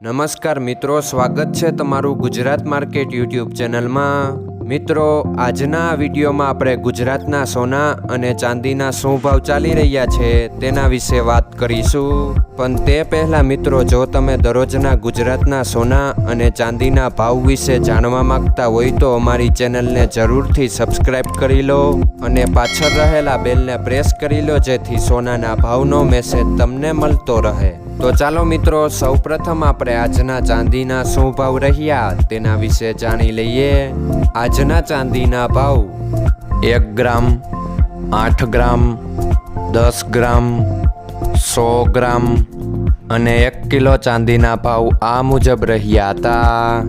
નમસ્કાર મિત્રો, સ્વાગત છે તમારું ગુજરાત માર્કેટ યુટ્યુબ ચેનલમાં। મિત્રો, આજના વિડીયોમાં આપણે ગુજરાતના સોના અને ચાંદીના શું ભાવ ચાલી રહ્યા છે તેના વિશે વાત કરીશું। પણ તે પહેલાં મિત્રો, જો તમે દરરોજના ગુજરાતના સોના અને ચાંદીના ભાવ વિશે જાણવા માંગતા હોય તો અમારી ચેનલને જરૂરથી સબસ્ક્રાઈબ કરી લો અને પાછળ રહેલા બેલને પ્રેસ કરી લો, જેથી સોનાના ભાવનો મેસેજ તમને મળતો રહે। તો ચાલો મિત્રો, સૌપ્રથમ આપણે આજના ચાંદીના શું ભાવ રહ્યા તેના વિશે જાણી લઈએ। આજના ચાંદીના ભાવ 1 ગ્રામ, 8 ગ્રામ, 10 ગ્રામ, 100 ગ્રામ અને 1 કિલો ચાંદીના ભાવ આ મુજબ રહ્યા હતા।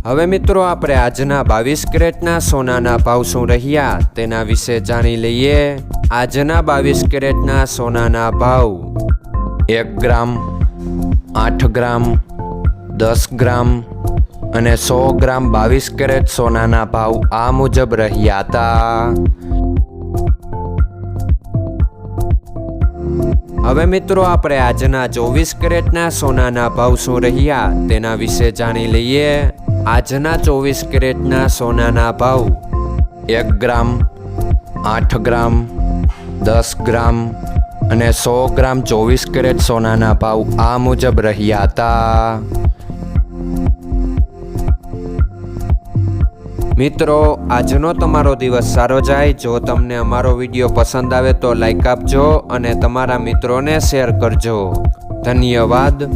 હવે મિત્રો, આપણે આજના 22 કેરેટના સોનાના ભાવ શું રહ્યા તેના વિશે જાણી લઈએ। આજના 22 કેરેટના સોનાના ભાવ 1 ગ્રામ, 8 ગ્રામ, 10 ગ્રામ અને 100 ગ્રામ 22 કેરેટ સોનાના ભાવ આ મુજબ રહ્યા હતા। હવે મિત્રો, આપણે આજના 24 કેરેટના સોનાના ભાવ શું રહ્યા તેના વિશે જાણી લઈએ। આજના 24 કેરેટના સોનાના ભાવ 1 ગ્રામ, 8 ગ્રામ, 10 ગ્રામ અને 100 ગ્રામ 24 કેરેટ સોનાના ભાવ આ મુજબ રહ્યા હતા। મિત્રો, આજનો તમારો દિવસ સારો જાય। જો તમને અમારો વિડીયો પસંદ આવે તો લાઈક આપજો અને તમારા મિત્રોને શેર કરજો। ધન્યવાદ।